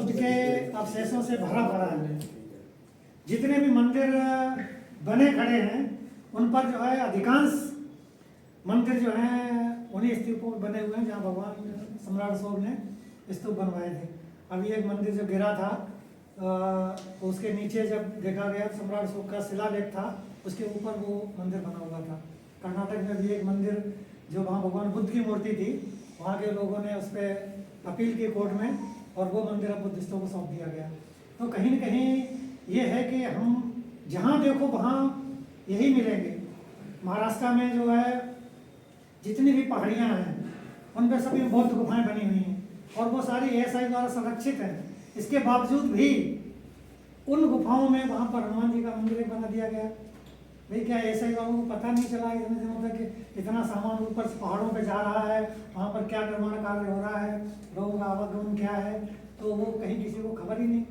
बुद्ध के अवशेषों से भरा भरा है। जितने भी मंदिर बने खड़े हैं उन पर जो है अधिकांश मंदिर जो हैं उन्हीं स्तूपों पर बने हुए हैं जहाँ भगवान सम्राट अशोक ने स्तूप बनवाए थे। अभी एक मंदिर जो गिरा था तो उसके नीचे जब देखा गया सम्राट अशोक का शिलालेख था, उसके ऊपर वो मंदिर बना हुआ था। कर्नाटक में भी एक मंदिर जो वहाँ भगवान बुद्ध की मूर्ति थी, वहाँ के लोगों ने उस पर अपील की कोर्ट में और वो मंदिर अब बुद्धिस्टों को सौंप दिया गया। तो कहीं न कहीं ये है कि हम जहाँ देखो वहाँ यही मिलेंगे। महाराष्ट्र में जो है जितनी भी पहाड़ियाँ हैं उन पर सभी बौद्ध गुफाएं बनी हुई हैं और वो सारी एएसआई द्वारा संरक्षित हैं। इसके बावजूद भी उन गुफाओं में वहाँ पर हनुमान जी का मंदिर बना दिया गया। भाई क्या एएसआई वालों को पता नहीं चला इतने दिनों तक कि इतना सामान ऊपर से पहाड़ों पे जा रहा है, वहाँ पर क्या निर्माण कार्य हो रहा है, लोगों का आवागमन क्या है, तो वो कहीं किसी को खबर ही नहीं।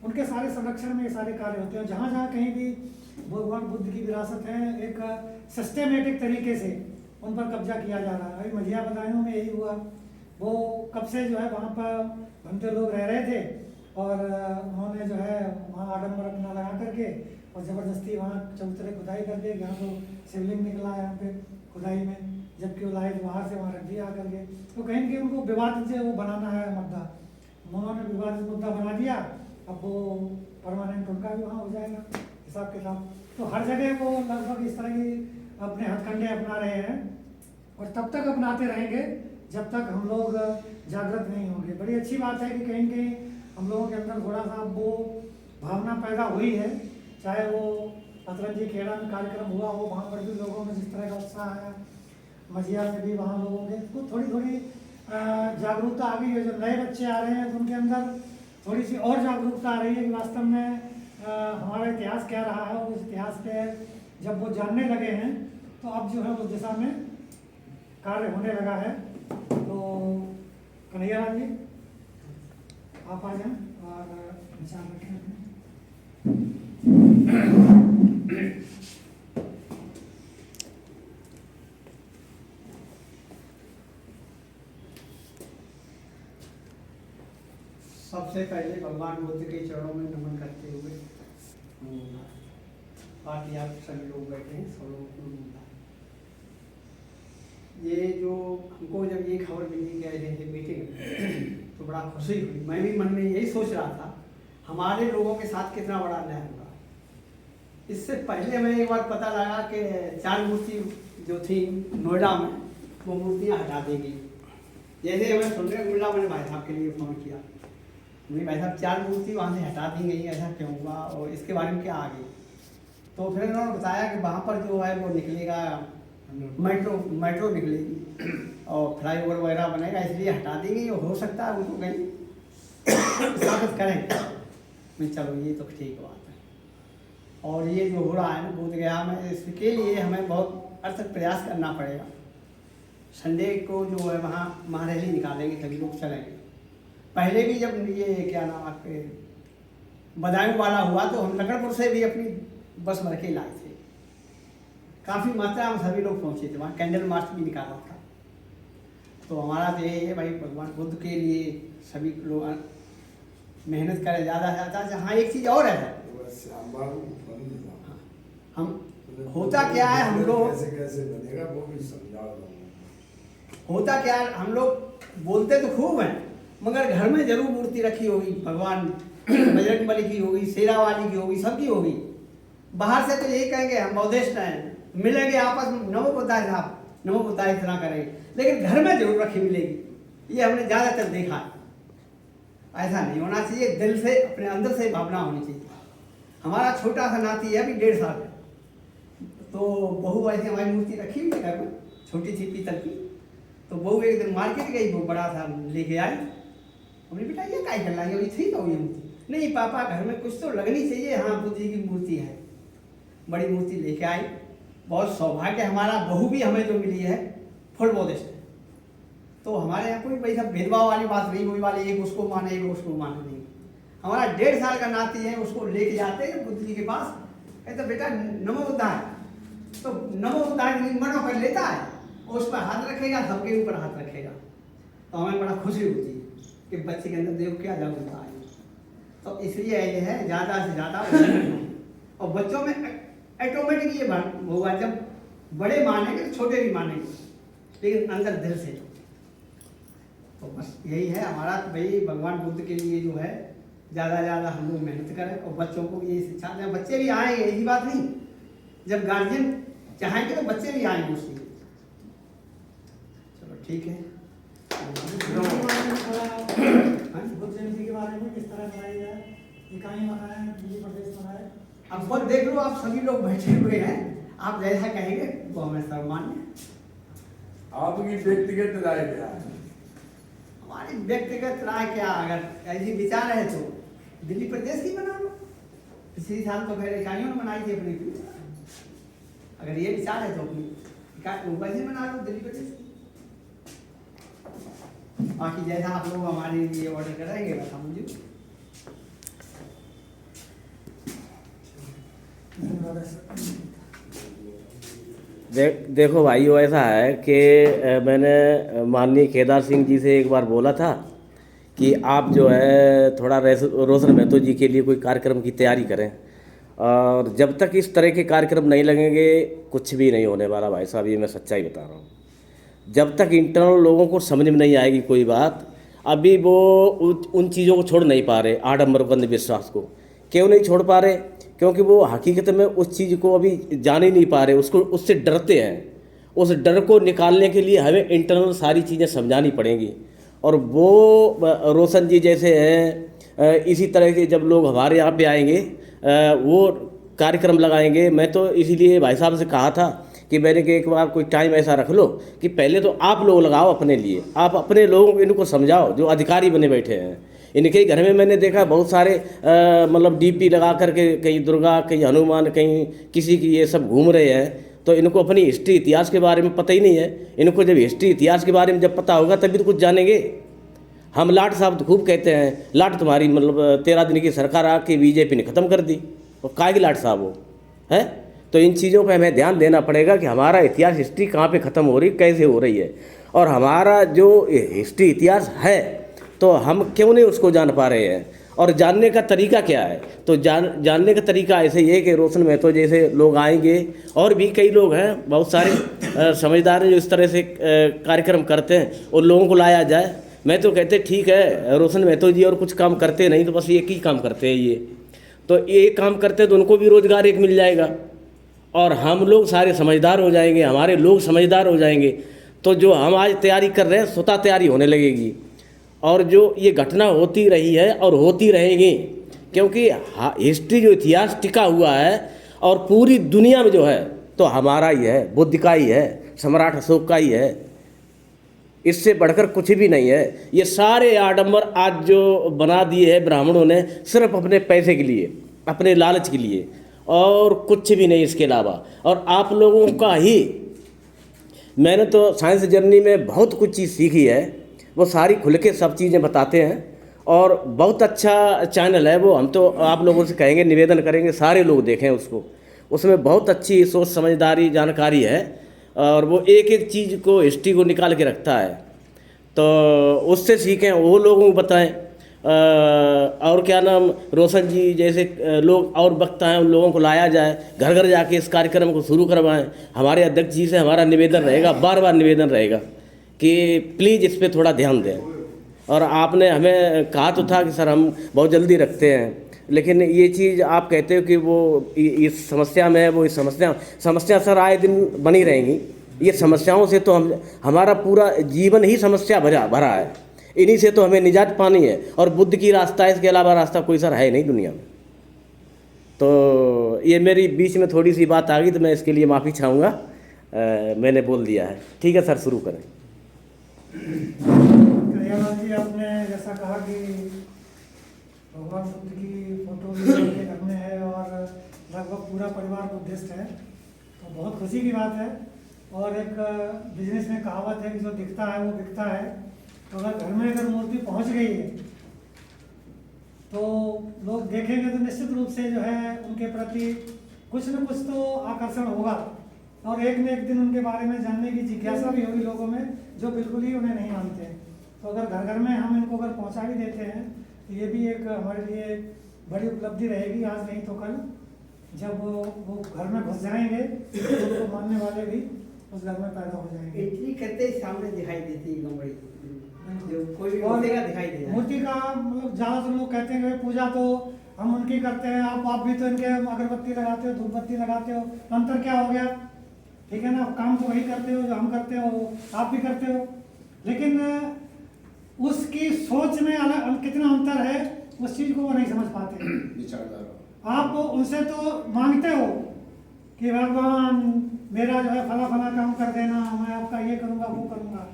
उनके सारे संरक्षण में ये सारे कार्य होते हैं। जहाँ जहाँ कहीं भी भगवान बुद्ध की विरासत है एक सिस्टमेटिक तरीके से उन पर कब्जा किया जा रहा है। अभी मझिया बदायूं में यही हुआ। वो कब से जो है वहाँ पर भंते लोग रह रहे थे और उन्होंने जो है वहाँ आडम्बर अपना लगा करके और ज़बरदस्ती वहाँ चबूतरे खुदाई करके यहाँ तो शिवलिंग निकला है यहाँ पे खुदाई में, जबकि वो लाए बाहर से वहाँ रख दिया करके। तो कहीं न कहीं उनको विवादित से वो बनाना है मुद्दा, उन्होंने विवादित मुद्दा बना दिया। अब वो परमानेंट उनका भी वहाँ हो जाएगा हिसाब किताब। तो हर जगह वो लगभग इस तरह की अपने हथकंडे अपना रहे हैं और तब तक अपनाते रहेंगे जब तक हम लोग जागृत नहीं होंगे। बड़ी अच्छी बात है कि कहीं न कहीं हम लोगों के अंदर थोड़ा सा वो भावना पैदा हुई है। चाहे वो अतरंजी खेड़ा में कार्यक्रम हुआ हो, वहाँ पर भी लोगों में जिस तरह का उत्साह आया, मझिया में भी वहाँ लोगों के तो थोड़ी थोड़ी जागरूकता आ गई है। जो नए बच्चे आ रहे हैं तो उनके अंदर थोड़ी सी और जागरूकता आ रही है कि वास्तव में हमारा इतिहास क्या रहा है। और उस इतिहास के जब वो जानने लगे हैं तो अब जो है उस दिशा में कार्य होने लगा है। तो कन्हैया लाल जी आप आ जाएं और विचार रखें। सबसे पहले भगवान बुद्ध के चरणों में नमन करते हुए बाकी आप सभी लोग बैठे हैं, सब लोगों को ये जो हमको जब ये खबर मिली गए थे मीटिंग तो बड़ा खुशी हुई। मैं भी मन में यही सोच रहा था हमारे लोगों के साथ कितना बड़ा अन्याय होगा। इससे पहले हमें एक बार पता लगा कि 4 मूर्ति जो थी नोएडा में वो मूर्तियाँ हटा देंगी। जैसे हमें सुनने को मिला मैंने भाई साहब के लिए फ़ोन किया, नहीं भाई साहब 4 मूर्ति वहाँ से हटा दी गई, ऐसा क्यों हुआ और इसके बारे में क्या आगे। तो फिर उन्होंने बताया कि वहाँ पर जो है वो निकलेगा मेट्रो निकलेगी और फ्लाईओवर वगैरह बनेगा, इसलिए हटा दी गई। हो सकता है उनको कहीं स्वागत करें। मैं चलो ये तो ठीक बात है। और ये जो हो रहा है ना बोध गया में, इसके लिए हमें बहुत अर्थक प्रयास करना पड़ेगा। संडे को जो है वहाँ महारैली निकालेंगे, सभी लोग चलेंगे। पहले भी जब ये क्या नाम आपके बदायूं वाला हुआ तो हम नगरपुर से भी अपनी बस भर के लाए थे। काफ़ी मात्रा में सभी लोग पहुँचे थे, वहाँ कैंडल मार्च भी निकाला था। तो हमारा तो यही है भाई भगवान बुद्ध के लिए सभी लोग मेहनत करें ज़्यादा से ज़्यादा। हाँ एक चीज़ और है, हम होता क्या है हम लोग कैसे बनेगा वो भी समझा। होता क्या है हम लोग बोलते तो खूब हैं मगर घर में जरूर मूर्ति रखी होगी, भगवान बजरंगबली की होगी, शेरा वाली की होगी, सबकी होगी। बाहर से तो यही कहेंगे हम बौद्धिस्ट हैं, मिलेंगे आपस में नमो बुद्धाय साहब नमो बुद्धाय इतना करेंगे, लेकिन घर में जरूर रखी मिलेगी। ये हमने ज़्यादातर देखा है। ऐसा नहीं होना चाहिए, दिल से अपने अंदर से भावना होनी चाहिए। हमारा छोटा सा नाती है अभी 1.5 साल का, तो बहू ऐसी हमारी मूर्ति रखी हुई घर में छोटी सी पीतल की। तो बहू एक दिन मार्केट गई, वो बड़ा सा लेके आई। हमने बेटा ये क्या कर लाएंगे, थी तो ये मूर्ति नहीं पापा घर में कुछ तो लगनी चाहिए। हाँ बुद्ध जी की मूर्ति है, बड़ी मूर्ति लेके आई। बहुत सौभाग्य हमारा, बहू भी हमें जो मिली है फुल बौद्धिस्ट है। तो हमारे यहाँ कोई भाई सब भेदभाव वाली बात नहीं, कोई वाले एक उसको माने एक उसको माने नहीं। हमारा 1.5 साल का नाती है, उसको लेके जाते हैं बुद्ध जी के पास, कहते बेटा नमो बुद्धाय। तो नमो बुद्धाय मनो कर लेता है, उस पर हाथ रखेगा, सबके ऊपर हाथ रखेगा। तो हमें बड़ा खुशी होती है कि बच्चे के अंदर देखो क्या जागरूकता है। तो इसलिए ये है ज़्यादा से ज़्यादा वजन और बच्चों में ऑटोमेटिक ये होगा, जब बड़े मानेंगे तो छोटे भी मानेंगे, लेकिन अंदर दिल से। तो बस यही है हमारा, भाई भगवान बुद्ध के लिए जो है ज़्यादा से ज़्यादा हम लोग मेहनत करें और बच्चों को भी यही शिक्षा दें। बच्चे भी आएंगे, यही बात नहीं, जब गार्जियन चाहेंगे तो बच्चे भी आएंगे उसके लिए। चलो ठीक है। बुद्ध जयंती के बारे में किस तरह मनाई जाए, इकाई मनाए, दिल्ली प्रदेश मनाए? अब खुद देख लो, आप सभी लोग बैठे हुए हैं, आप जैसा कहेंगे वो हमें सर्वमान्य। आपकी व्यक्तिगत राय क्या है? हमारी व्यक्तिगत राय क्या, अगर ऐसी विचार है तो दिल्ली प्रदेश की बना लो। पिछले साल तो खैर इकाइयों ने बनाई थी अपनी, अगर ये विचार है तो अपनी इकाई वैसे बना लो दिल्ली प्रदेश की। बाकी जैसा आप लोग हमारे लिए ऑर्डर करेंगे बस हम मुझे। देखो भाइयों, ऐसा है कि मैंने माननीय केदार सिंह जी से एक बार बोला था कि आप जो है थोड़ा रोशन महतो जी के लिए कोई कार्यक्रम की तैयारी करें, और जब तक इस तरह के कार्यक्रम नहीं लगेंगे कुछ भी नहीं होने वाला भाई साहब, ये मैं सच्चाई बता रहा हूँ। जब तक इंटरनल लोगों को समझ में नहीं आएगी कोई बात, अभी वो उन चीज़ों को छोड़ नहीं पा रहे, आडम्बर अंधविश्वास को क्यों नहीं छोड़ पा रहे? क्योंकि वो हकीकत में उस चीज़ को अभी जान ही नहीं पा रहे, उसको उससे डरते हैं। उस डर को निकालने के लिए हमें इंटरनल सारी चीज़ें समझानी पड़ेंगी, और वो रोशन जी जैसे हैं, इसी तरह के जब लोग हमारे यहाँ पे आएंगे वो कार्यक्रम लगाएंगे। मैं तो इसीलिए भाई साहब से कहा था कि मैंने कि एक बार कोई टाइम ऐसा रख लो कि पहले तो आप लोग लगाओ अपने लिए, आप अपने लोगों को इनको समझाओ जो अधिकारी बने बैठे हैं। इनके घर में मैंने देखा बहुत सारे मतलब डीपी लगा करके, कहीं दुर्गा, कहीं हनुमान, कहीं किसी की, ये सब घूम रहे हैं। तो इनको अपनी हिस्ट्री इतिहास के बारे में पता ही नहीं है। इनको जब हिस्ट्री इतिहास के बारे में जब पता होगा तभी तो कुछ जानेंगे। हम लाट साहब तो खूब कहते हैं, लाट तुम्हारी मतलब 13 दिन की सरकार आके बीजेपी ने ख़त्म कर दी, और काय की लाट साहब वो है। तो इन चीज़ों पे हमें ध्यान देना पड़ेगा कि हमारा इतिहास, हिस्ट्री कहाँ पे ख़त्म हो रही, कैसे हो रही है, और हमारा जो हिस्ट्री इतिहास है तो हम क्यों नहीं उसको जान पा रहे हैं, और जानने का तरीका क्या है। तो जानने का तरीका ऐसे ही है कि रोशन महतो जैसे लोग आएंगे, और भी कई लोग हैं, बहुत सारे समझदार हैं जो इस तरह से कार्यक्रम करते हैं, उन लोगों को लाया जाए। मैं तो कहते ठीक है, रोशन महतो जी और कुछ काम करते नहीं तो बस एक ही काम करते हैं ये, तो ये काम करते तो उनको भी रोज़गार एक मिल जाएगा, और हम लोग सारे समझदार हो जाएंगे, हमारे लोग समझदार हो जाएंगे। तो जो हम आज तैयारी कर रहे हैं स्वतः तैयारी होने लगेगी, और जो ये घटना होती रही है और होती रहेगी, क्योंकि हिस्ट्री जो इतिहास टिका हुआ है और पूरी दुनिया में जो है तो हमारा ही है, बुद्ध का ही है, सम्राट अशोक का ही है, इससे बढ़कर कुछ भी नहीं है। ये सारे आडंबर आज जो बना दिए हैं ब्राह्मणों ने सिर्फ अपने पैसे के लिए, अपने लालच के लिए, और कुछ भी नहीं इसके अलावा। और आप लोगों का ही, मैंने तो साइंस जर्नी में बहुत कुछ चीज़ सीखी है, वो सारी खुल के सब चीज़ें बताते हैं, और बहुत अच्छा चैनल है वो। हम तो आप लोगों से कहेंगे, निवेदन करेंगे सारे लोग देखें उसको, उसमें बहुत अच्छी सोच समझदारी जानकारी है, और वो एक एक चीज़ को, हिस्ट्री को निकाल के रखता है। तो उससे सीखें, वो लोगों को बताएं। और क्या नाम, रोशन जी जैसे लोग और वक्ता हैं, उन लोगों को लाया जाए, घर घर जाके इस कार्यक्रम को शुरू करवाएं। हमारे अध्यक्ष जी से हमारा निवेदन रहेगा, बार बार निवेदन रहेगा कि प्लीज़ इस पे थोड़ा ध्यान दें। और आपने हमें कहा तो था कि सर हम बहुत जल्दी रखते हैं, लेकिन ये चीज़ आप कहते हो कि वो इस समस्या में है, वो इस समस्या सर आए दिन बनी रहेंगी। ये समस्याओं से तो हमारा पूरा जीवन ही समस्या भरा है, इन्हीं से तो हमें निजात पानी है, और बुद्ध की रास्ता है, इसके अलावा रास्ता कोई सर है नहीं दुनिया में। तो ये मेरी बीच में थोड़ी सी बात आ गई, तो मैं इसके लिए माफ़ी चाहूँगा, मैंने बोल दिया है। ठीक है सर, शुरू करें। करियालाल जी, आपने जैसा कहा कि भगवान बुद्ध की फोटो भी आपके घर में है और लगभग पूरा परिवार बुद्धिस्ट है, तो बहुत खुशी की बात है। और एक बिजनेस में कहावत है कि जो दिखता है वो बिकता है। तो अगर घर में अगर मूर्ति पहुंच गई है तो लोग देखेंगे तो निश्चित रूप से जो है उनके प्रति कुछ न कुछ तो आकर्षण होगा, और एक न एक दिन उनके बारे में जानने की जिज्ञासा भी होगी लोगों में, जो बिल्कुल ही उन्हें नहीं मानते हैं। तो अगर घर घर में हम इनको अगर पहुंचा भी देते हैं तो ये भी एक हमारे लिए बड़ी उपलब्धि रहेगी, आज नहीं तो कल, जब वो घर में घुस जाएंगे तो उनको मानने वाले भी उस घर में पैदा हो जाएंगे। एंट्री करते ही सामने दिखाई देती है एकदम बड़ी, जो कोई भी और मूर्ति का दिखाई दे जाए। मूर्ति का मतलब ज़्यादातर लोग कहते हैं कि पूजा तो हम उनकी करते हैं, आप भी तो इनके अगरबत्ती लगाते हो, धूप बत्ती लगाते हो, तो अंतर क्या हो गया? ठीक है ना, काम तो वही करते हो जो हम करते हो, आप भी करते हो, लेकिन उसकी सोच में अलग कितना अंतर है, उस चीज़ को वो नहीं समझ पाते। विचारधारा आप उनसे तो मांगते हो कि भगवान मेरा जो है फला फला काम कर देना, मैं आपका ये करूँगा वो करूँगा,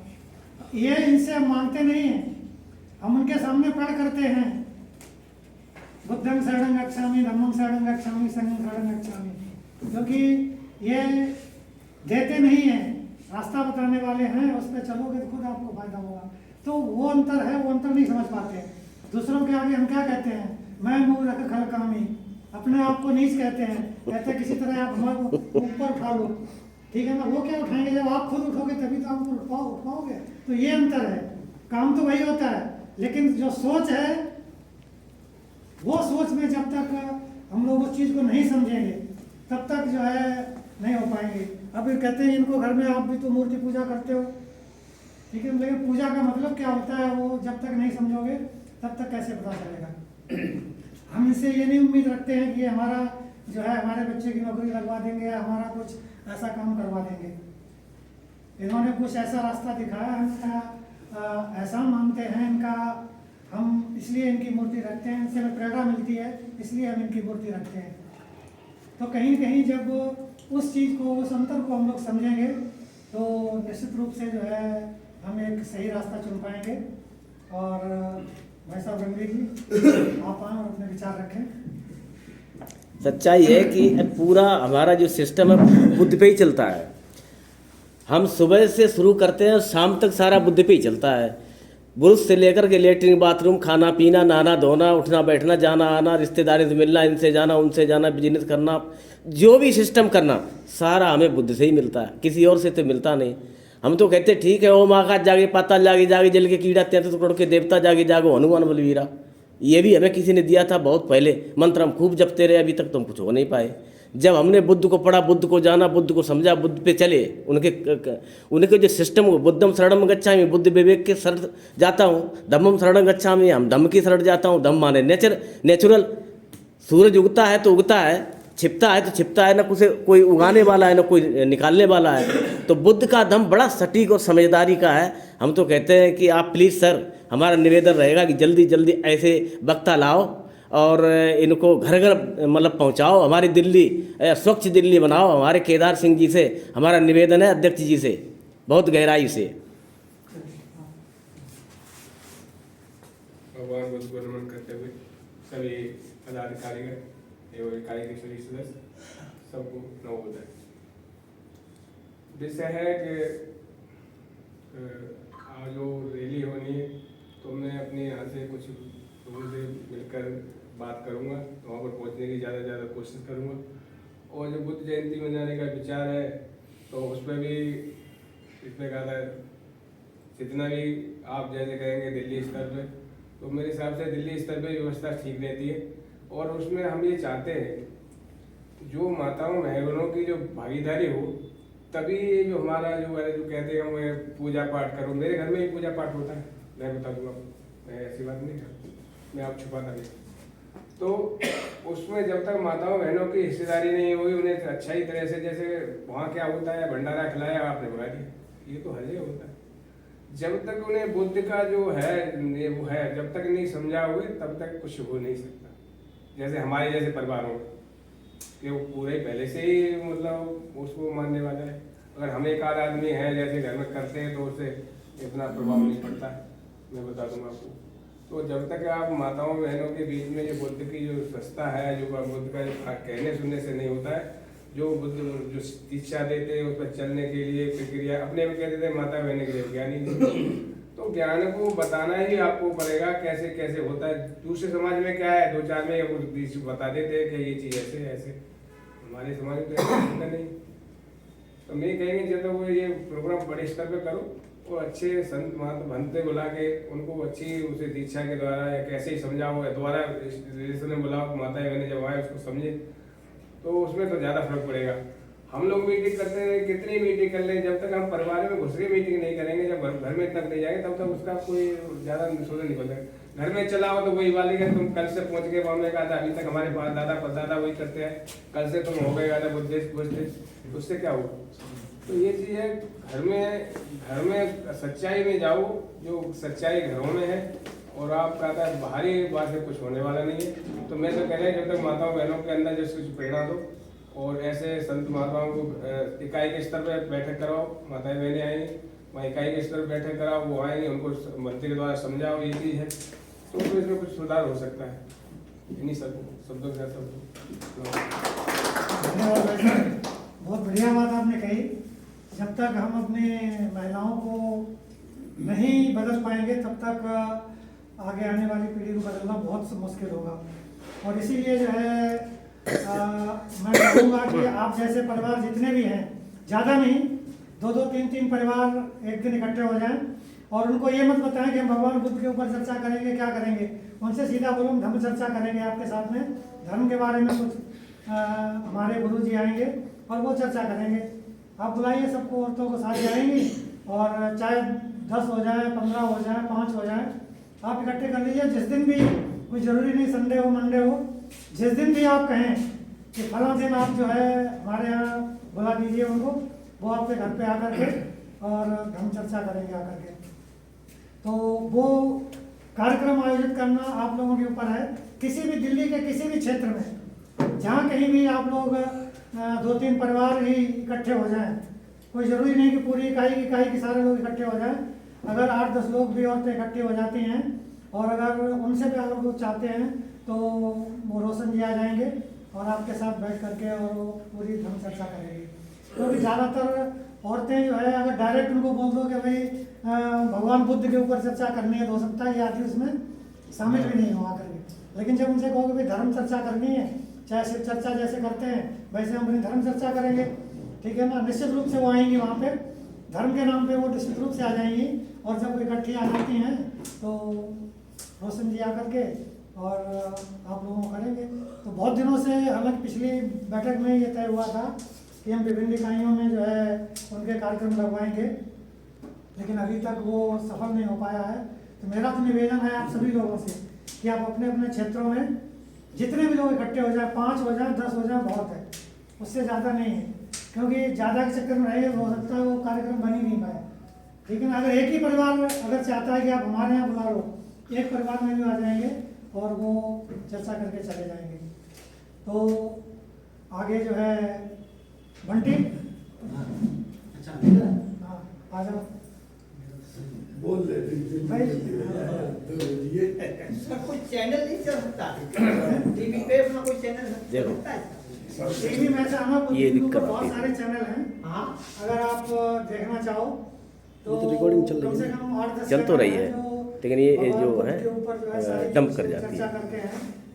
ये इनसे मांगते नहीं हैं। हम उनके सामने प्रण करते हैं, बुद्धं शरणं गच्छामि, धम्मं शरणं गच्छामि, संघं शरणं गच्छामि, क्योंकि ये देते नहीं हैं, रास्ता बताने वाले हैं, उस पर चलोगे तो खुद आपको फायदा होगा। तो वो अंतर है, वो अंतर नहीं समझ पाते। दूसरों के आगे हम क्या कहते हैं, मैं मूर्ख खलकामी, अपने आप को नीच कहते हैं, कहते हैं किसी तरह आप हमारे ऊपर उठा लो, ठीक है ना। वो क्या उठाएंगे, जब आप खुद उठोगे तभी तो आप उठ पाओगे। तो ये अंतर है, काम तो वही होता है, लेकिन जो सोच है वो सोच में जब तक हम लोग उस चीज़ को नहीं समझेंगे तब तक जो है नहीं हो पाएंगे। अभी कहते हैं इनको घर में आप भी तो मूर्ति पूजा करते हो, ठीक है, लेकिन पूजा का मतलब क्या होता है वो जब तक नहीं समझोगे तब तक कैसे पता चलेगा। हम इनसे ये नहीं उम्मीद रखते हैं कि हमारा जो है हमारे बच्चे की नौकरी लगवा देंगे या हमारा कुछ ऐसा काम करवा देंगे। इन्होंने कुछ ऐसा रास्ता दिखाया, हम ऐसा मानते हैं इनका, हम इसलिए इनकी मूर्ति रखते हैं, इनसे हमें प्रेरणा मिलती है, इसलिए हम इनकी मूर्ति रखते हैं। तो कहीं कहीं जब उस चीज़ को, उस अंतर को हम लोग समझेंगे तो निश्चित रूप से जो है हम एक सही रास्ता चुन पाएंगे। और भाई साहब रणवीर जी, आप आएँ और अपने विचार रखें। सच्चाई है कि पूरा हमारा जो सिस्टम है बुद्धि पे ही चलता है। हम सुबह से शुरू करते हैं, शाम तक सारा बुद्धि पे ही चलता है। ब्रुश से लेकर के लेटरिन, बाथरूम, खाना पीना, नहाना धोना, उठना बैठना, जाना आना, रिश्तेदारी से मिलना, इनसे जाना उनसे जाना, बिजनेस करना, जो भी सिस्टम करना सारा हमें बुद्धि से ही मिलता है, किसी और से तो मिलता नहीं। हम तो कहते ठीक है, ओम आकाश जागे, पाताल जागे, जागे जल के कीड़ा, 33 करोड़ के देवता जागे, जागो हनुमान बलवीरा। ये भी हमें किसी ने दिया था बहुत पहले, मंत्र हम खूब जपते रहे, अभी तक तो हम कुछ हो नहीं पाए। जब हमने बुद्ध को पढ़ा, बुद्ध को जाना, बुद्ध को समझा, बुद्ध पे चले, उनके जो सिस्टम को, बुद्धम शरणम गच्छामि, बुद्ध विवेक के शरण जाता हूँ, धम्मम शरणम गच्छामि, हम धम्म की शरण जाता हूँ। धम्म माने नेचुरल, सूरज उगता है तो उगता है, छिपता है तो छिपता है, ना कोई उगाने वाला है ना कोई निकालने वाला है। तो बुद्ध का धम्म बड़ा सटीक और समझदारी का है। हम तो कहते हैं कि आप प्लीज़ सर, हमारा निवेदन रहेगा कि जल्दी जल्दी ऐसे वक्ता लाओ और इनको घर घर मतलब पहुंचाओ, हमारी दिल्ली स्वच्छ दिल्ली बनाओ। हमारे केदार सिंह जी से हमारा निवेदन है, अध्यक्ष जी से बहुत गहराई से। भगवान बुद्ध को नमन करते हुए सभी पदाधिकारीगण एवं इकाई के सभी सदस्य सबको नवोदय। विषय है कि आज जो रैली होनी है तो मैं अपने यहाँ से कुछ लोगों से मिलकर बात करूँगा, तो वहाँ पर पहुँचने की ज़्यादा से ज़्यादा कोशिश करूँगा। और जो बुद्ध जयंती मनाने का विचार है तो उस पर भी इसमें कहा था, जितना भी आप जैसे कहेंगे दिल्ली स्तर पे, तो मेरे हिसाब से दिल्ली स्तर पे व्यवस्था ठीक रहती है। और उसमें हम ये चाहते हैं जो माताओं बहनों की जो भागीदारी हो, तभी जो हमारा जो है जो कहते हैं मैं पूजा पाठ करूँ, मेरे घर में ही पूजा पाठ होता है, मैं बता दूँगा, मैं ऐसी बात नहीं करता, मैं आप छुपाता नहीं। तो उसमें जब तक माताओं बहनों की हिस्सेदारी नहीं होगी, उन्हें अच्छा ही तरह से, जैसे वहाँ क्या होता है भंडारा खिलाया आपने बुला दिया, ये तो हर जगह होता है। जब तक उन्हें बुद्ध का जो है वो है, जब तक नहीं समझाओगे तब तक कुछ हो नहीं सकता। जैसे हमारे जैसे परिवारों कि वो पूरे पहले से ही मतलब उसको मानने वाला है। अगर हम एक आध आदमी है जैसे घर में करते हैं तो उससे इतना प्रभाव नहीं पड़ता है, मैं बता दूंगा आपको। तो जब तक आप माताओं बहनों के बीच में जो बुद्ध की जो सस्ता है, जो बुद्ध का जो कहने सुनने से नहीं होता है, जो बुद्ध जो शिक्षा देते हैं उस पर चलने के लिए प्रक्रिया, अपने में कहते थे माता बहने के लिए ज्ञान ही नहीं, तो ज्ञान को बताना ही आपको पड़ेगा कैसे कैसे होता है। दूसरे समाज में क्या है, दो चार में बता देते हैं कि ये चीज़ ऐसे ऐसे, हमारे समाज में तो ऐसा नहीं। तो मैं कहेंगे जब तक वो ये प्रोग्राम बड़े स्तर पे करो और अच्छे संत महंत भंते बुला के उनको अच्छी उसे दीक्षा के द्वारा या कैसे ही समझाओ या दोबारा ऋषि ने बुलाओ माता बहने जब आए उसको समझे, तो उसमें तो ज़्यादा फर्क पड़ेगा। हम लोग मीटिंग करते हैं, कितनी मीटिंग कर लें, जब तक हम परिवार में घुस के मीटिंग नहीं करेंगे, जब घर में तक नहीं जाएंगे तब तक उसका कोई ज़्यादा सोचा नहीं पड़ता। घर में चला हो तो वही वाली है, तुम कल से पहुँच गए मामले का था, अभी तक हमारे पास दादा परदादा वही करते हैं, कल से तुम हो गए गाना बुद्धिस्ट बुद्धिस्ट, उससे क्या हुआ। तो ये चीज़ है, घर में सच्चाई में जाओ, जो सच्चाई घरों में है, और आप कहता है बाहरी बात से कुछ होने वाला नहीं है। तो मैं तो कह रहा हूँ जब तक माताओं बहनों के अंदर जो कुछ प्रेरणा दो, और ऐसे संत महात्माओं को इकाई के स्तर पर बैठक कराओ, माताएं बहनें आएंगी, वहाँ इकाई के स्तर पर बैठक कराओ, वो आएंगे, उनको मंत्री के द्वारा समझाओ ये चीज़ है, तो इसमें कुछ सुधार हो सकता है। इन्हीं शब्दों के साथ धन्यवाद भाई साहब, बहुत बढ़िया बात आपने कही। जब तक हम अपने महिलाओं को नहीं बदल पाएंगे तब तक आगे आने वाली पीढ़ी को बदलना बहुत मुश्किल होगा। और इसीलिए जो है मैं कहूँगा कि आप जैसे परिवार जितने भी हैं, ज़्यादा नहीं, 2-2, 3-3 परिवार एक दिन इकट्ठे हो जाएं, और उनको ये मत बताएं कि हम भगवान बुद्ध के ऊपर चर्चा करेंगे, क्या करेंगे। उनसे सीधा बोलो हम धर्म चर्चा करेंगे आपके साथ में, धर्म के बारे में कुछ हमारे गुरु जी आएंगे और वो चर्चा करेंगे। आप बुलाइए सबको, औरतों को साथ जाएंगी, और चाहे 10 हो जाए, 15 हो जाए, 5 हो जाए, आप इकट्ठे कर लीजिए। जिस दिन भी, कोई ज़रूरी नहीं संडे हो मंडे हो, जिस दिन भी आप कहें कि फला दिन आप जो है हमारे यहाँ बुला दीजिए उनको, वो आपके घर पे आकर के और धर्म चर्चा करेंगे आकर के। तो वो कार्यक्रम आयोजित करना आप लोगों के ऊपर है। किसी भी दिल्ली के किसी भी क्षेत्र में जहाँ कहीं भी आप लोग 2-3 परिवार ही इकट्ठे हो जाएं, कोई ज़रूरी नहीं कि पूरी इकाई के सारे लोग इकट्ठे हो जाएं। अगर 8-10 लोग भी औरतें इकट्ठी हो जाती हैं, और अगर उनसे भी आप लोग चाहते हैं, तो वो रोशन जी आ जाएंगे और आपके साथ बैठ करके और वो पूरी धर्म चर्चा करेंगे। क्योंकि ज़्यादातर औरतें जो है, अगर डायरेक्ट उनको बोल दो कि भाई भगवान बुद्ध के ऊपर चर्चा करनी है, तो हो सकता है ये आदमी उसमें शामिल भी नहीं हो आकर के। लेकिन जब उनसे कहोगे भाई धर्म चर्चा करनी है, चाहे शिव चर्चा जैसे करते हैं वैसे हम अपनी धर्म चर्चा करेंगे, ठीक है ना, निश्चित रूप से वो आएंगी वहाँ पे, धर्म के नाम पे वो निश्चित रूप से आ जाएंगी। और जब वो इकट्ठी आ जाती हैं तो रोशन जी आकर के और आप लोगों को करेंगे। तो बहुत दिनों से, हालांकि पिछली बैठक में ये तय हुआ था कि हम विभिन्न इकाइयों में जो है उनके कार्यक्रम लगवाएंगे, लेकिन अभी तक वो सफल नहीं हो पाया है। तो मेरा तो निवेदन है आप सभी लोगों से कि आप अपने अपने क्षेत्रों में जितने भी लोग इकट्ठे हो जाए, 5 हो जाए, 10 हो जाए, बहुत है, उससे ज़्यादा नहीं है। क्योंकि ज़्यादा के चक्कर में रहेंगे तो हो सकता है वो कार्यक्रम बन ही नहीं पाए। लेकिन अगर एक ही परिवार अगर चाहता है कि आप हमारे यहाँ बुला लो, एक परिवार में भी आ जाएंगे और वो चर्चा करके चले जाएंगे। तो आगे जो है बंटी, अच्छा हाँ आ जाओ बोल दे भाई। सर कोई चैनल नहीं चल सकता टीवी पे, अपना कोई चैनल देखो। चलता है? टीवी में से हमें ये दिक्कत बहुत आती है। सारे चैनल हैं, हाँ, अगर आप देखना चाहो तो वो तो रिकॉर्डिंग चल रही कम से है, कम 8-10 चल तो रही चैनल है, हैं लेकिन ये भगवान जो बुद्ध है के ऊपर जो है सारी डंप चीज़ों कर से जाती चर्चा है। करते हैं।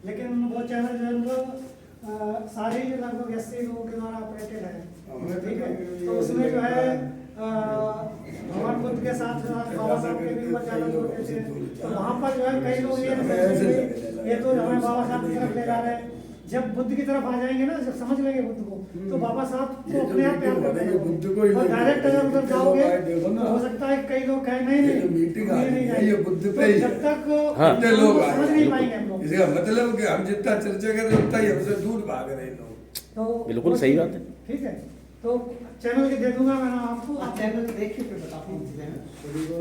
लेकिन वो चैनल जो है उनको सारे ही लगभग 80 लोगों के द्वारा ऑपरेटेड है, ठीक है। तो उसमें जो है भगवान बुद्ध के साथ बाबा साहब के भी ऊपर ज़्यादा जोर देते हैं। तो वहाँ पर जो है कई लोग ये नहीं समझते कि ये तो हमें बाबा साहब की तरफ ले जा रहे हैं। जब बुद्ध की तरफ आ जाएंगे ना, जब समझ लेंगे बुद्ध को, तो बाबा साहब को अपने आप प्यार करते हैं। और डायरेक्ट अगर उधर जाओगे तो हो सकता है कई लोग कहें नहीं नहीं मीटिंग आ ये नहीं रही है, जाएंगे। ये बुद्ध तो पे ही जब तक हाँ। कितने लोग हमको समझ नहीं पाएंगे हम लोग। इसका मतलब कि हम जितना चर्चा करें उतना ही हमसे दूर भाग रहे हैं लोग। तो बिल्कुल सही बात है। ठीक है, तो चैनल के दे दूंगा मैं नाम आपको, आप चैनल देखिए फिर बताओ।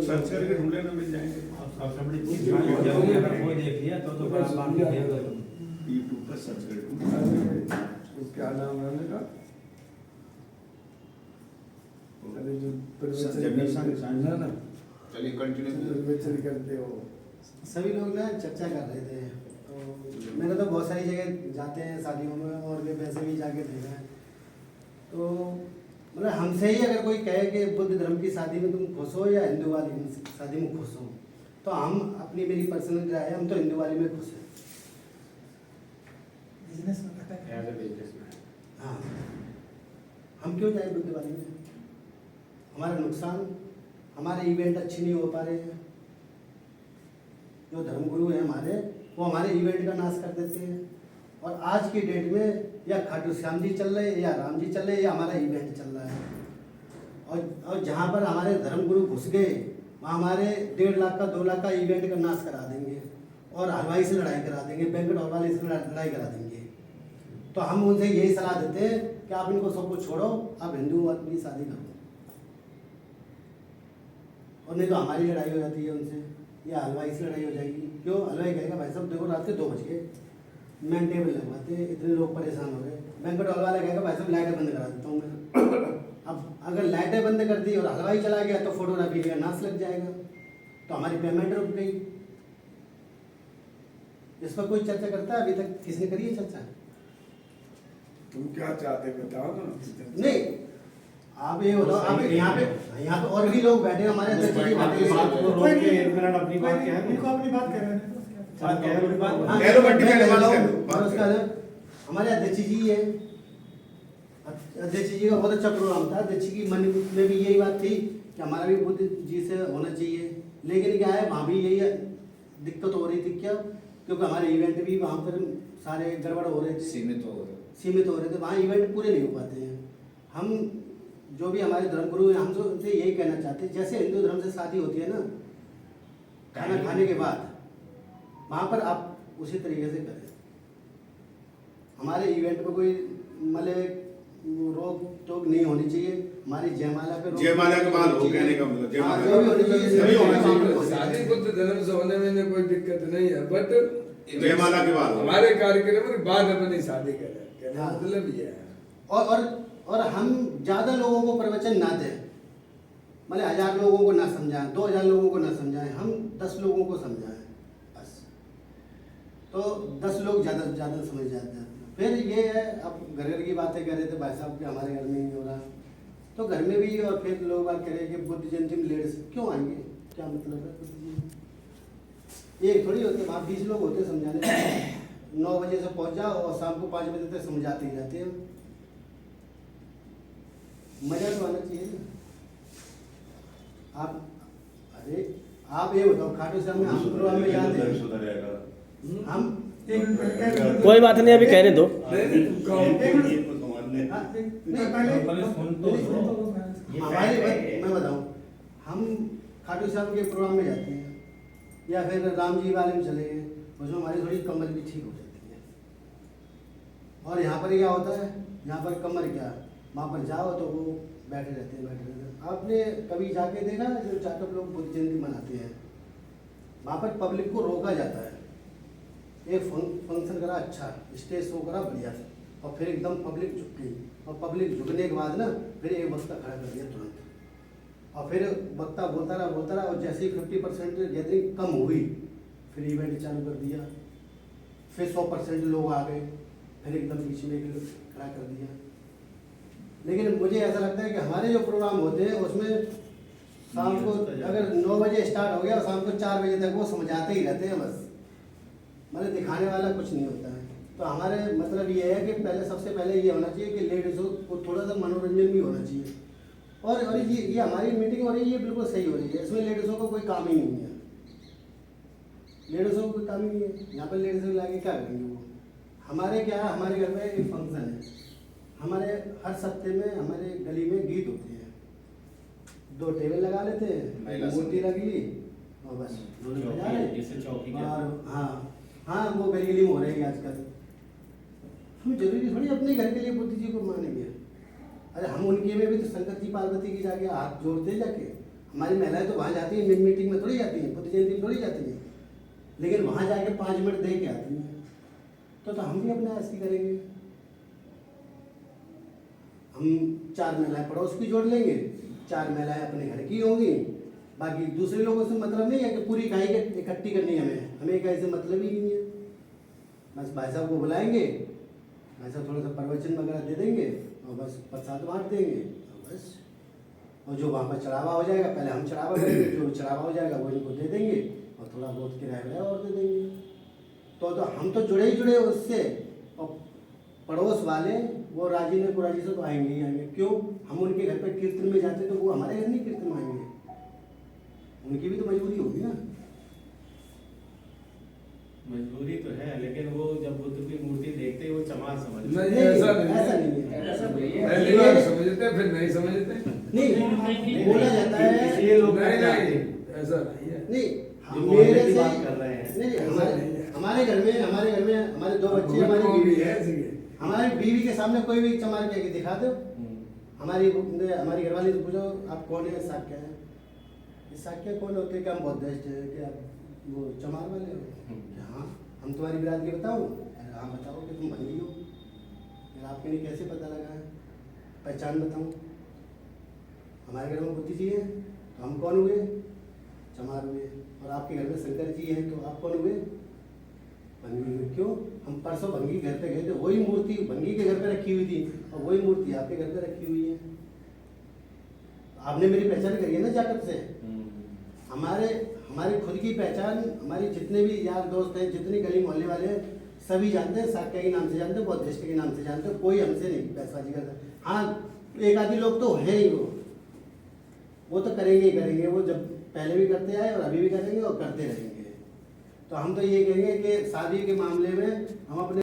सर्च करके ढूंढ लेना, मिल जाएंगे। कोई देख लिया तो बड़ा यूट्यूब पर सर्च करें, क्या नाम है उनका? अरे जो प्रवचन ना, चलिए कंटिन्यू। प्रवचन करते हो। सभी लोग ना चर्चा कर रहे थे, तो मैंने तो बहुत सारी जगह जाते हैं शादियों में, और भी वैसे भी जाके देखा है। तो मतलब हमसे ही अगर कोई कहे कि बुद्ध धर्म की शादी में तुम खुश हो या हिंदू वाली शादी में खुश हो, तो हम अपनी मेरी पर्सनल राय है, हम तो हिंदू वाली में खुश हैं। बिजनेस में रखा है। हाँ, हम क्यों जाए बुद्ध वाली में? हमारा नुकसान हमारे इवेंट अच्छे नहीं हो पा रहे हैं। जो धर्मगुरु हैं हमारे, वो हमारे इवेंट का नाश कर देते हैं। और आज की डेट में या खाटू श्याम जी चल रहे हैं, या राम जी चल रहे हैं, या हमारा इवेंट चल रहा है। और जहाँ पर हमारे धर्मगुरु घुस गए, वहाँ हमारे 1.5 लाख का 2 लाख का इवेंट का नाश करा देंगे, और हलवाई से लड़ाई करा देंगे, बैंकेट हॉल वाले से लड़ाई करा देंगे। तो हम उनसे यही सलाह देते हैं कि आप इनको सबको छोड़ो, आप हिंदू आदमी शादी करो। और नहीं तो हमारी लड़ाई हो जाती है उनसे, या हलवाई से लड़ाई हो जाएगी। क्यों? हलवाई कहेगा भाई साहब देखो रात के 2 बज गए, मैन टेबल लगवाते, इतने लोग परेशान हो गए। बैंकेट हॉल वाला कहेगा भाई साहब लाइटें बंद करा देता हूँ मैं। अब अगर लाइटें बंद कर दी और हलवाई चला गया तो फोटोग्राफी का नाश लग जाएगा, तो हमारी पेमेंट रुक गई। इस पर कोई चर्चा करता है? अभी तक किसने करी है चर्चा? तुम क्या चाहते बताओ ना। नहीं, आप ये बताओ, आप यहाँ पे और भी लोग बैठे हैं हमारे अध्यक्ष जी बैठे हैं। कोई नहीं, एक मिनट अपनी बात क्या है? उनको अपनी बात कर रहे हैं। बात क्या है? बात हाँ, कह लो बंटी, मैं पहले बात कह रहा कर हूँ, लो। और उसका हमारे अध्यक्ष जी है। अध्यक्ष जी का बहुत अच्छा प्रोग्राम था। अध्यक्ष की मन में भी यही बात थी कि हमारा भी बुद्ध जी से होना चाहिए, लेकिन क्या है वहाँ भी यही दिक्कत हो रही थी। क्या? क्योंकि हमारे इवेंट भी वहाँ पर सारे गड़बड़ हो रहे थे, सीमित हो रहे थे, वहाँ इवेंट पूरे नहीं हो पाते हैं। हम जो भी हमारे धर्मगुरु हैं, हम तो उनसे यही कहना चाहते हैं, जैसे हिंदू धर्म से शादी होती है ना, खाना खाने के बाद वहाँ पर आप उसी तरीके से करें। हमारे इवेंट में कोई मतलब रोक टोक नहीं होनी चाहिए। हमारी जयमाला पे जयमाला के बाद हो कहने का मतलब हाँ, जयमाला जो भी होनी चाहिए, सभी होना चाहिए। शादी बुद्ध धर्म से होने में कोई दिक्कत नहीं है, बट जयमाला के बाद हमारे कार्यक्रम के बाद अपनी शादी करें, कहने का हाँ। मतलब ये है। और हम ज़्यादा लोगों को प्रवचन ना दें, मतलब 1000 लोगों को ना समझाएं, 2000 लोगों को ना समझाएं, हम 10 लोगों को समझाएं बस। तो 10 लोग ज़्यादा से ज़्यादा समझ जाते हैं। फिर ये है, अब घर की बातें कर रहे थे भाई साहब कि हमारे घर में नहीं हो रहा, तो घर में भी। और फिर लोग बात करें कि बुद्ध जयंती में लेडीज क्यों आएंगे, क्या मतलब है? एक थोड़ी होते, वहाँ 20 लोग होते समझाने। 9 बजे से पहुँच जाओ और शाम को 5 बजे तक समझाते ही रहते हैं। मजा तो आना चाहिए ना। आप ये बताओ, खाटू श्याम में हम प्रोग्राम में जाते हैं, हम कोई बात नहीं, अभी कहने दो। मैं बताऊं, हम खाटू श्याम के प्रोग्राम में जाते हैं, या फिर राम जी वाले में चले गए, उसमें हमारी थोड़ी कमर भी ठीक हो जाती है। और यहाँ पर क्या होता है, यहाँ पर कमर क्या, वहाँ पर जाओ तो वो बैठे रहते हैं। आपने कभी जाके देखा जो चाकप लोग बुद्ध जयंती मनाते हैं, वहाँ पर पब्लिक को रोका जाता है। एक फंक्शन करा अच्छा, स्टेज शो करा बढ़िया से, और फिर एकदम पब्लिक झुक गई, और पब्लिक झुकने के बाद ना फिर एक वक्ता खड़ा कर दिया तुरंत, और फिर वक्ता बोलता रहा, और जैसे ही 50% गैदरिंग कम हुई, फिर इवेंट चालू कर दिया। फिर 100% लोग आ गए, फिर एकदम बीच में खड़ा कर दिया। लेकिन मुझे ऐसा लगता है कि हमारे जो प्रोग्राम होते हैं उसमें शाम को अगर 9 बजे स्टार्ट हो गया और शाम को 4 बजे तक वो समझाते ही रहते हैं बस, मतलब दिखाने वाला कुछ नहीं होता है। तो हमारे मतलब ये है कि पहले सबसे पहले ये होना चाहिए कि लेडीज़ों को थोड़ा सा मनोरंजन भी होना चाहिए। और ये हमारी मीटिंग हो रही है, ये बिल्कुल सही हो रही है, इसमें लेडीज़ों को कोई काम ही नहीं है। लेडीज़ों को कोई काम ही नहीं है, यहाँ पर लेडीज़ों लाके क्या करेंगे वो। हमारे क्या है, हमारे घर में एक फंक्शन है, हमारे हर सप्ते में हमारे गली में गीत होते हैं। 2 टेबल लगा लेते हैं, मूर्ति लगी और बस बजा रहे। और हाँ वो गली गली में हो रही है आजकल। हम जरूरी थोड़ी अपने घर के लिए बुद्ध जी को मानेंगे। अरे हम उनके में भी तो शंकर जी पार्वती की जाके हाथ जोड़ते जाके, हमारी महिलाएं तो वहाँ जाती हैं, मीटिंग में थोड़ी जाती हैं, बुद्ध जयंती में थोड़ी जाती हैं, लेकिन वहाँ जाके 5 मिनट दे के आती हैं। तो हम भी अपना ऐसी करेंगे। हम 4 महिलाएं पड़ोस की जोड़ लेंगे, 4 महिलाएं अपने घर की होंगी, बाकी दूसरे लोगों से मतलब नहीं है कि पूरी इकाई इकट्ठी करनी है। हमें इकाई से मतलब ही नहीं है। बस भाई साहब को बुलाएंगे, भाई साहब थोड़ा सा प्रवचन वगैरह दे देंगे और बस प्रसाद बांट देंगे और बस। और जो वहाँ पर चढ़ावा हो जाएगा, पहले हम चढ़ावा करेंगे, जो चढ़ावा हो जाएगा वो इनको दे देंगे और थोड़ा बहुत किराया और दे देंगे। तो हम तो जुड़े ही जुड़े उससे, और पड़ोस वाले वो राजी ने से तो आएंगे ही आएंगे। क्यों? हम उनके घर पे कीर्तन में जाते तो वो हमारे घर नहीं कीर्तन में आएंगे। उनकी भी तो मजबूरी होगी ना। मजबूरी तो है, लेकिन वो जब बुद्ध की मूर्ति देखते ही वो चमार समझते हैं। नहीं, ऐसा ऐसा नहीं नहीं है। ऐसा नहीं है। पहली बार समझते फिर नहीं समझते। नहीं बोला जाता है, इसलिए लोग नहीं कहते हैं। नहीं ऐसा नहीं है। नहीं जो मोहल्ले मेरे की से बात कर रहे हैं। नहीं हमारे घर में हमारे 2 बच्चे, हमारी बीवी है। हमारी बीवी के सामने कोई भी चमार के दिखा दो, हमारी घरवाली से पूछो आप कौन है, साक्य है। ये साक्य कौन होते हैं? क्या हम बौद्धिस्ट है? क्या वो चमार वाले हो? हाँ, हम तुम्हारी बिरादरी बताओ? अरे हाँ बताओ कि तुम बंदी हो। यार आपके लिए कैसे पता लगा है? पहचान बताऊँ? हमारे घर में बुद्धि जी है तो हम कौन हुए? चमार हुए। और आपके घर में शंकर जी हैं तो आप कौन हुए? भंगी हुए। क्यों? हम परसों भंगी घर पे गए थे, वही मूर्ति भंगी के घर पे रखी हुई थी और वही मूर्ति आपके घर पे रखी हुई है। आपने मेरी पहचान करी है ना जाकर से। हमारे खुद की पहचान, हमारी जितने भी यार दोस्त हैं, जितने गली मोहल्ले वाले हैं, सभी जानते हैं। साक्य के नाम से जानते हैं, बौद्धिस्ट के नाम से जानते हैं। कोई हमसे नहीं पैसाबाजी करता। हाँ, एक आदि लोग तो हैं ही, वो तो करेंगे ही करेंगे। वो जब पहले भी करते आए और अभी भी करेंगे और करते रहेंगे। तो हम तो ये कहेंगे कि शादी के मामले में हम अपने